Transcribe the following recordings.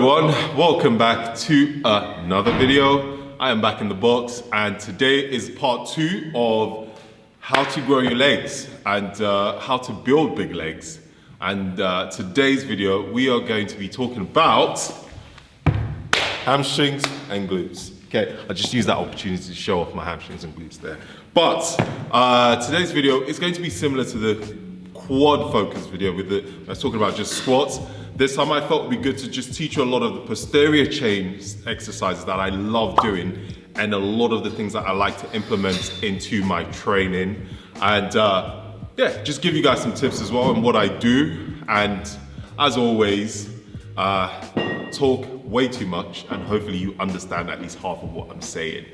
everyone, welcome back to another video. I am back in the box and today is part 2 of how to grow your legs and how to build big legs. And today's video we are going to be talking about hamstrings and glutes. Okay, I just used that opportunity to show off my hamstrings and glutes there. But today's video is going to be similar to the quad focus video I was talking about just squats. This time I thought it would be good to just teach you a lot of the posterior chain exercises that I love doing and a lot of the things that I like to implement into my training. And yeah, just give you guys some tips as well on what I do. And as always, talk way too much and hopefully you understand at least half of what I'm saying.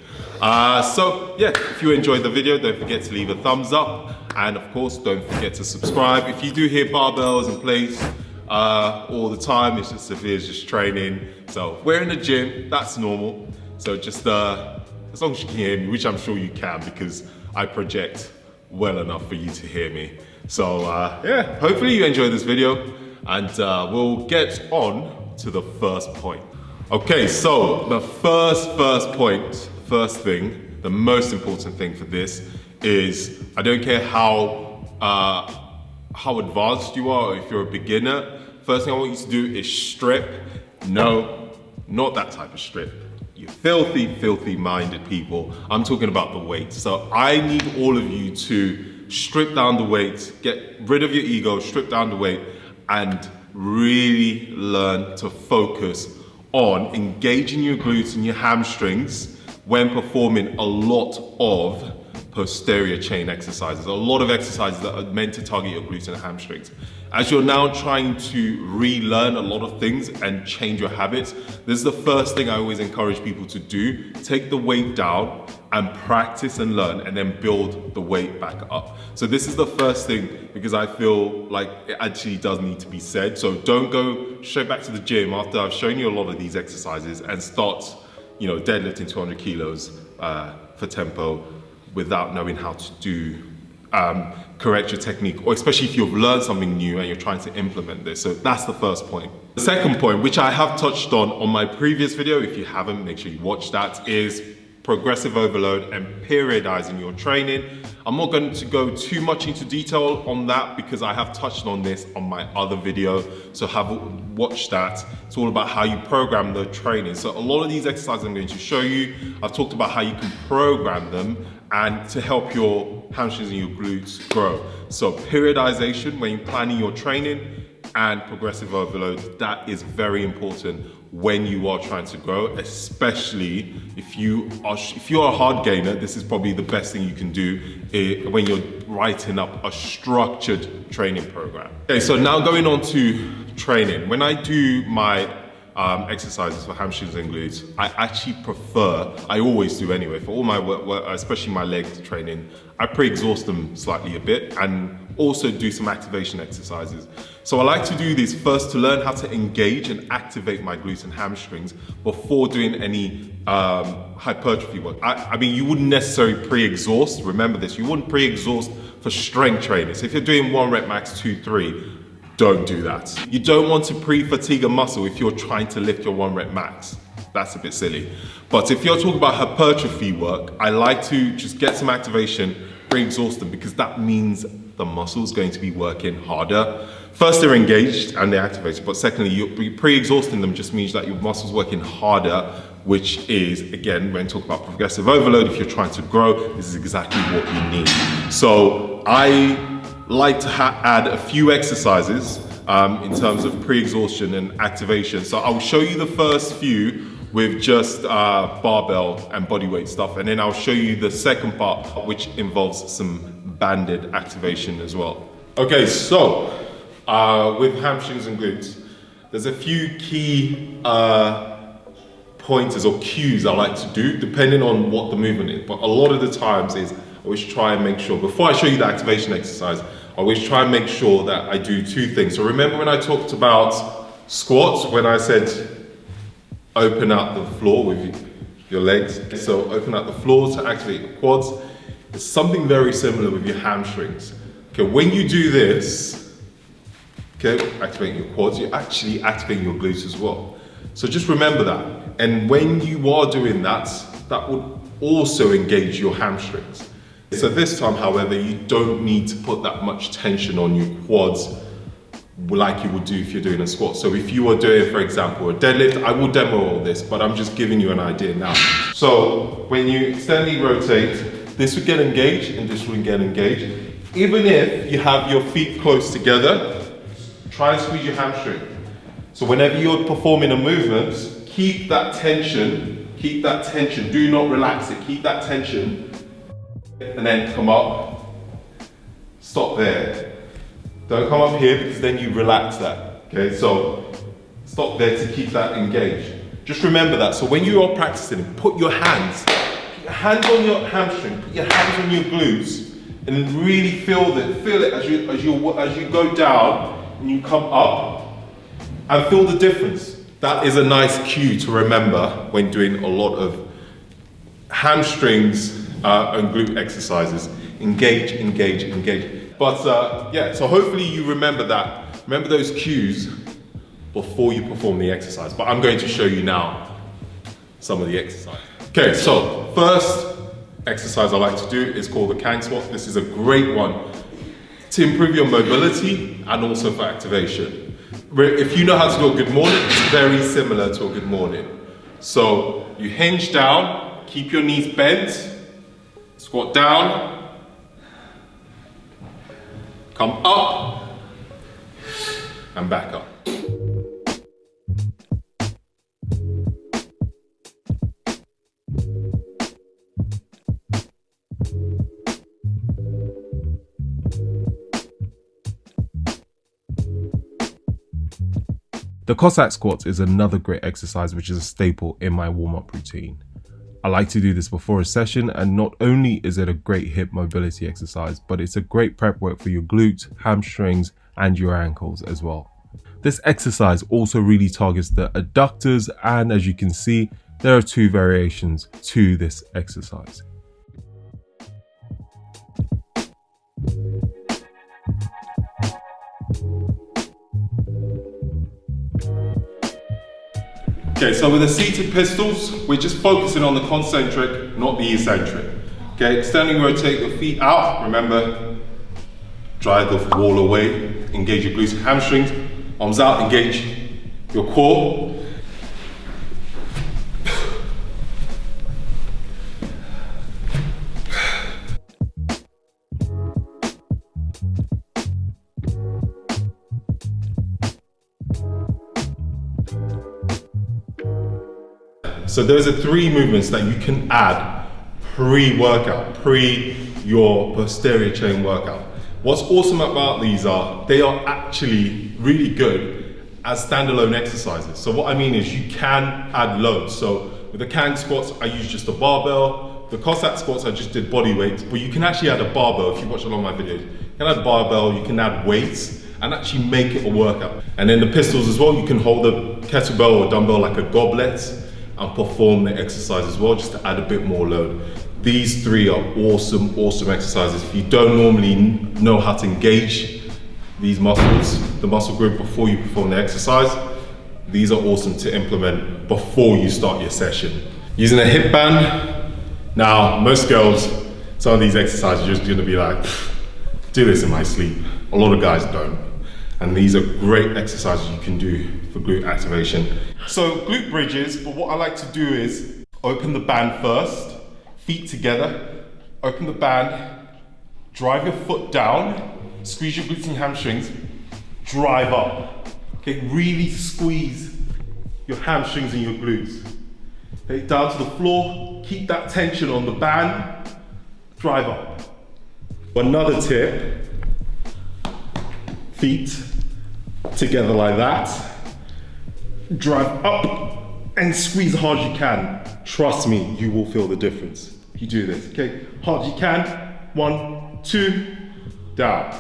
So yeah, if you enjoyed the video, don't forget to leave a thumbs up. And of course, don't forget to subscribe. If you do hear barbells in place all the time, it's just Sophia's just training. So we're in the gym, that's normal. So just as long as you can hear me, which I'm sure you can because I project well enough for you to hear me. So yeah, hopefully you enjoy this video and we'll get on to the first point. Okay, so the first thing, the most important thing for this is I don't care how advanced you are or if you're a beginner. First thing I want you to do is strip. No, not that type of strip. You filthy minded people. I'm talking about the weight. So I need all of you to strip down the weight, get rid of your ego, strip down the weight, and really learn to focus on engaging your glutes and your hamstrings when performing a lot of posterior chain exercises, a lot of exercises that are meant to target your glutes and hamstrings. As you're now trying to relearn a lot of things and change your habits, this is the first thing I always encourage people to do. Take the weight down and practice and learn and then build the weight back up. So this is the first thing because I feel like it actually does need to be said. So don't go straight back to the gym after I've shown you a lot of these exercises and start, deadlifting 200 kilos for tempo without knowing how to do correct your technique, or especially if you've learned something new and you're trying to implement this. So that's the first point. The second point, which I have touched on my previous video, if you haven't, make sure you watch that, is progressive overload and periodizing your training. I'm not going to go too much into detail on that because I have touched on this on my other video, so have watched that. It's all about how you program the training. So a lot of these exercises I'm going to show you, I've talked about how you can program them and to help your hamstrings and your glutes grow. So periodization when you're planning your training and progressive overload, that is very important when you are trying to grow, especially if you are a hard gainer. This is probably the best thing you can do when you're writing up a structured training program. Okay, so now going on to training. When I do my exercises for hamstrings and glutes, I actually prefer, I always do anyway, for all my work, especially my leg training, I pre-exhaust them slightly a bit and also do some activation exercises. So I like to do this first to learn how to engage and activate my glutes and hamstrings before doing any hypertrophy work. I mean, you wouldn't necessarily pre-exhaust, remember this, you wouldn't pre-exhaust for strength training. So if you're doing 1 rep max 2, 3, don't do that. You don't want to pre-fatigue a muscle if you're trying to lift your 1 rep max. That's a bit silly. But if you're talking about hypertrophy work, I like to just get some activation, pre-exhaust them, because that means the muscle's going to be working harder. First, they're engaged and they're activated, but secondly, you're pre-exhausting them just means that your muscle's working harder, which is, again, when talking about progressive overload, if you're trying to grow, this is exactly what you need. So I like to add a few exercises in terms of pre-exhaustion and activation. So I'll show you the first few with just barbell and bodyweight stuff, and then I'll show you the second part, which involves some banded activation as well. Okay, so with hamstrings and glutes, there's a few key pointers or cues I like to do depending on what the movement is, but a lot of the times is I always try and make sure, before I show you the activation exercise, I always try and make sure that I do 2 things. So remember when I talked about squats, when I said open out the floor with your legs, so open out the floor to activate your quads. It's something very similar with your hamstrings. Okay, when you do this, okay, activating your quads, you're actually activating your glutes as well. So just remember that. And when you are doing that, that would also engage your hamstrings. So this time, however, you don't need to put that much tension on your quads like you would do if you're doing a squat. So if you are doing, for example, a deadlift, I will demo all this, but I'm just giving you an idea now. So when you externally rotate, this would get engaged and this would get engaged. Even if you have your feet close together, try and squeeze your hamstring. So whenever you're performing a movement, keep that tension, do not relax it, keep that tension, and then come up, stop there. Don't come up here because then you relax that, okay? So stop there to keep that engaged. Just remember that. So when you are practicing, put your hands on your hamstring, put your hands on your glutes, and then really feel it as you go down and you come up, and feel the difference. That is a nice cue to remember when doing a lot of hamstrings and glute exercises. Engage, engage, engage. But yeah, so hopefully you remember that. Remember those cues before you perform the exercise. But I'm going to show you now some of the exercise. Okay, so first exercise I like to do is called the Kang Swap. This is a great one to improve your mobility and also for activation. If you know how to do a good morning, it's very similar to a good morning. So you hinge down, keep your knees bent, squat down, come up, and back up. The Cossack squats is another great exercise which is a staple in my warm-up routine. I like to do this before a session, and not only is it a great hip mobility exercise, but it's a great prep work for your glutes, hamstrings, and your ankles as well. This exercise also really targets the adductors, and as you can see, there are two variations to this exercise. Okay, so with the seated pistols, we're just focusing on the concentric, not the eccentric. Okay, externally rotate your feet out. Remember, drive the wall away, engage your glutes and hamstrings. Arms out, engage your core. So those are three movements that you can add pre-workout, pre your posterior chain workout. What's awesome about these are, they are actually really good as standalone exercises. So what I mean is you can add loads. So with the Kang squats, I use just a barbell. The Cossack squats, I just did body weights, but you can actually add a barbell if you watch along my videos. You can add barbell, you can add weights, and actually make it a workout. And then the pistols as well, you can hold the kettlebell or dumbbell like a goblet and perform the exercise as well, just to add a bit more load. These three are awesome, awesome exercises. If you don't normally know how to engage these muscles, the muscle group before you perform the exercise, these are awesome to implement before you start your session. Using a hip band. Now, most girls, some of these exercises are just gonna be like, do this in my sleep. A lot of guys don't. And these are great exercises you can do for glute activation. So glute bridges, but what I like to do is open the band first, feet together, open the band, drive your foot down, squeeze your glutes and hamstrings, drive up. Okay, really squeeze your hamstrings and your glutes. Okay, down to the floor, keep that tension on the band, drive up. Another tip, feet together like that, drive up and squeeze hard as you can. Trust me, you will feel the difference if you do this. Okay, hard as you can. 1, 2, down.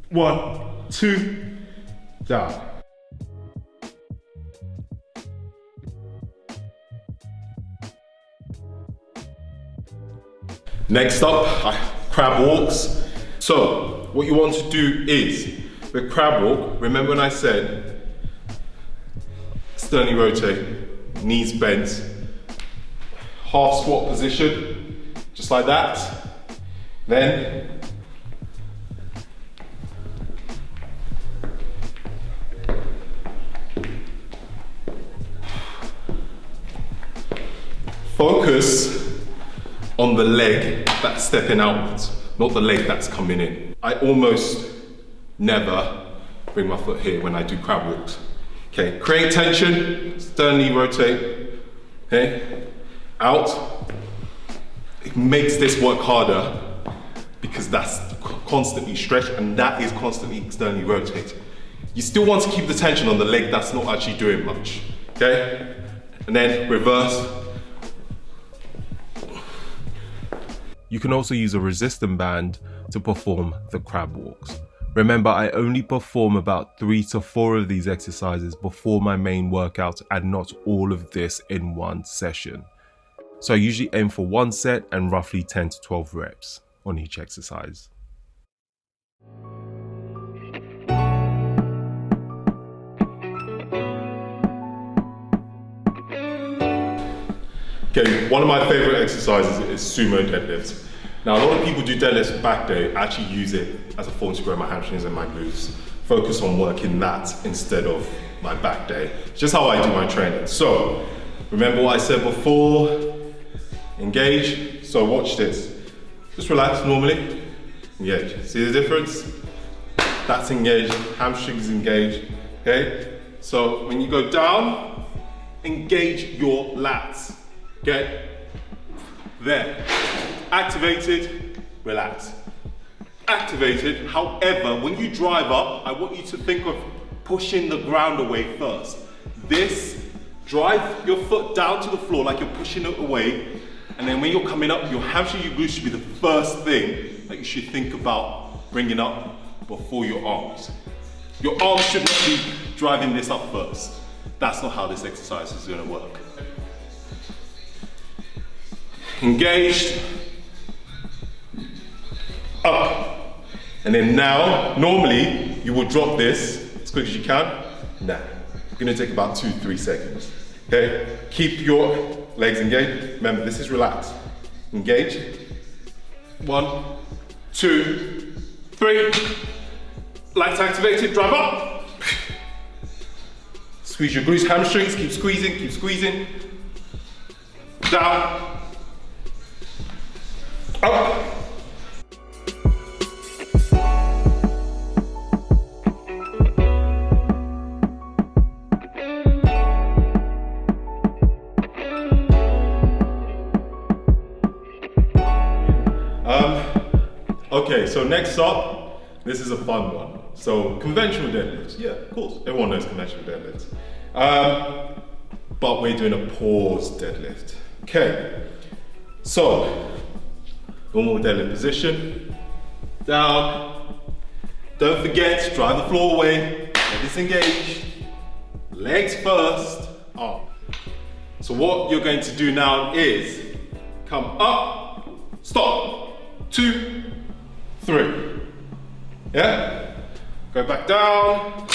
1, 2, down. Next up, crab walks. So what you want to do is, the crab walk, remember when I said, externally rotate, knees bent, half squat position, just like that. Then focus on the leg that's stepping outwards, not the leg that's coming in. I almost never bring my foot here when I do crab walks. Okay, create tension, externally rotate, okay, out. It makes this work harder because that's constantly stretched and that is constantly externally rotated. You still want to keep the tension on the leg that's not actually doing much, okay? And then reverse. You can also use a resistance band to perform the crab walks. Remember, I only perform about 3 to 4 of these exercises before my main workout and not all of this in one session. So I usually aim for 1 set and roughly 10 to 12 reps on each exercise. Okay, one of my favorite exercises is Sumo Deadlift. Now, a lot of people do deadlifts back day, actually use it as a form to grow my hamstrings and my glutes. Focus on working that instead of my back day. It's just how I do my training. So, remember what I said before, engage. So watch this. Just relax normally, engage. See the difference? That's engaged, hamstrings engaged, okay? So when you go down, engage your lats, okay? There. Activated, relax. Activated, however, when you drive up, I want you to think of pushing the ground away first. This, drive your foot down to the floor like you're pushing it away, and then when you're coming up, your hamstring, your glutes should be the first thing that you should think about bringing up before your arms. Your arms should not be driving this up first. That's not how this exercise is gonna work. Engaged, up. And then now, normally, you will drop this as quick as you can. Now, it's gonna take about 2-3 seconds. Okay, keep your legs engaged. Remember, this is relaxed. Engage. 1, 2, 3. Lats activated, drive up. Squeeze your glutes, hamstrings, keep squeezing, keep squeezing. Down. Up. Okay, so next up, this is a fun one. So conventional deadlifts, yeah, of course, everyone knows conventional deadlifts. But we're doing a pause deadlift. Okay, so normal deadlift position, down. Don't forget, drive the floor away, let this engage. Legs first, up. So what you're going to do now is come up, stop, 2, 3. Yeah? Go back down,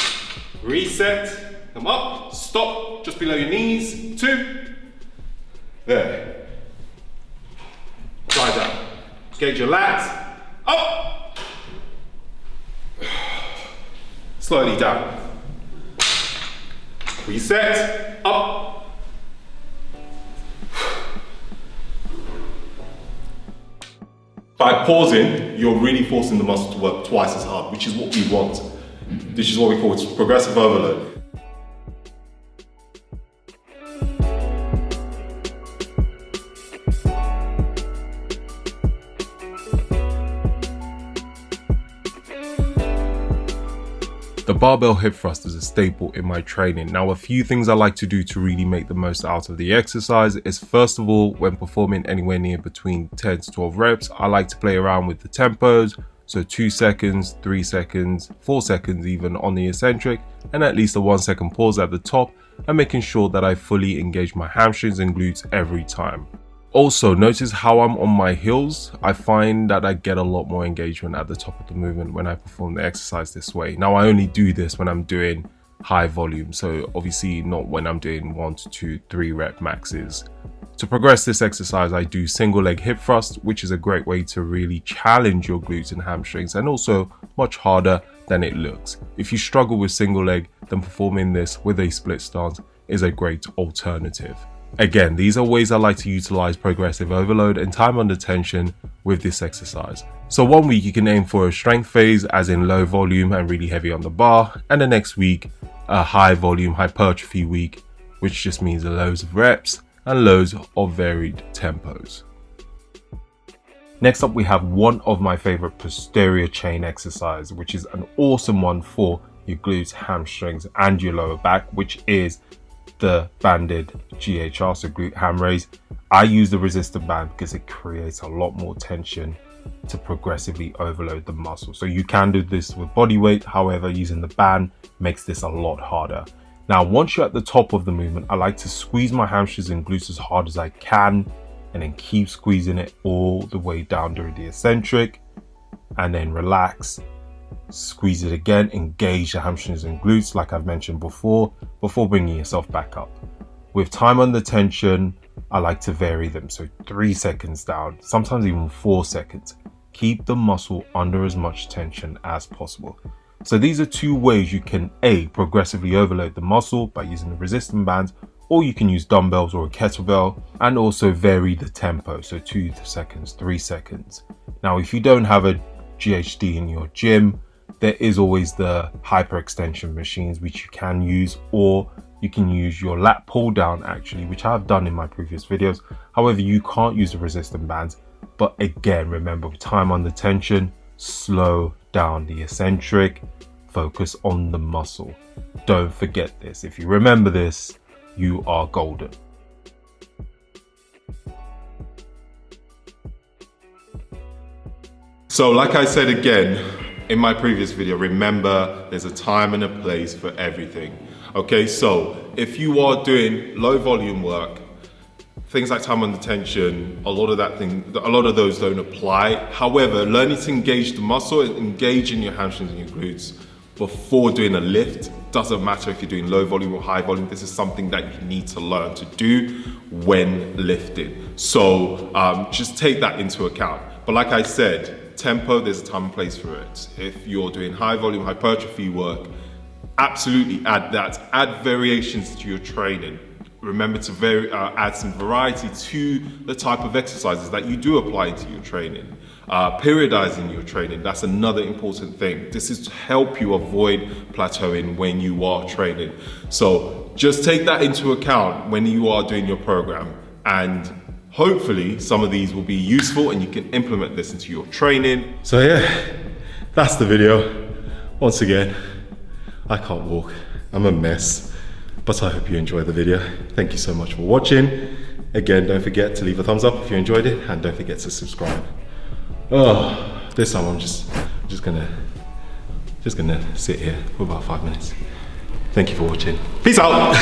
reset, come up, stop, just below your knees, 2. There. Try down. Engage your lats, up. Slowly down. Reset, up. By pausing, you're really forcing the muscle to work twice as hard, which is what we want. This is what we call progressive overload. The barbell hip thrust is a staple in my training. Now, a few things I like to do to really make the most out of the exercise is, first of all, when performing anywhere near between 10 to 12 reps, I like to play around with the tempos. So 2 seconds, 3 seconds, 4 seconds even on the eccentric, and at least a 1 second pause at the top, and making sure that I fully engage my hamstrings and glutes every time. Also, notice how I'm on my heels. I find that I get a lot more engagement at the top of the movement when I perform the exercise this way. Now, I only do this when I'm doing high volume. So obviously not when I'm doing 1 to 2, 3 rep maxes. To progress this exercise, I do single leg hip thrust, which is a great way to really challenge your glutes and hamstrings, and also much harder than it looks. If you struggle with single leg, then performing this with a split stance is a great alternative. Again, these are ways I like to utilize progressive overload and time under tension with this exercise. So 1 week you can aim for a strength phase, as in low volume and really heavy on the bar, and the next week a high volume hypertrophy week, which just means loads of reps and loads of varied tempos. Next up, we have one of my favorite posterior chain exercise, which is an awesome one for your glutes, hamstrings, and your lower back, which is the banded GHR, so glute ham raise. I use the resistant band because it creates a lot more tension to progressively overload the muscle. So you can do this with body weight, however, using the band makes this a lot harder. Now, once you're at the top of the movement, I like to squeeze my hamstrings and glutes as hard as I can, and then keep squeezing it all the way down during the eccentric, and then relax, squeeze it again, engage the hamstrings and glutes like I've mentioned before bringing yourself back up. With time under tension, I like to vary them, so 3 seconds down, sometimes even 4 seconds. Keep the muscle under as much tension as possible. So these are 2 ways you can progressively overload the muscle by using the resistance bands, or you can use dumbbells or a kettlebell, and also vary the tempo, so 2 seconds, 3 seconds. Now, if you don't have a GHD in your gym, there is always the hyperextension machines which you can use, or you can use your lat pull down actually, which I've done in my previous videos. However, you can't use the resistance bands, but again, remember, time under tension, slow down the eccentric, focus on the muscle. Don't forget this. If you remember this, you are golden. So like I said again in my previous video, remember there's a time and a place for everything. Okay, so if you are doing low volume work, things like time under tension, a lot of those don't apply. However, learning to engage the muscle, engage in your hamstrings and your glutes before doing a lift, doesn't matter if you're doing low volume or high volume, this is something that you need to learn to do when lifting. So just take that into account. But like I said, tempo, there's a time and place for it. If you're doing high volume hypertrophy work, absolutely add that. Add variations to your training. Remember to add some variety to the type of exercises that you do apply into your training. Periodizing your training, that's another important thing. This is to help you avoid plateauing when you are training. So just take that into account when you are doing your program, and hopefully some of these will be useful and you can implement this into your training. So yeah, that's the video. Once again, I can't walk, I'm a mess. But I hope you enjoyed the video. Thank you so much for watching. Again, don't forget to leave a thumbs up if you enjoyed it, and don't forget to subscribe. Oh, this time I'm just gonna sit here for about 5 minutes. Thank you for watching. Peace out.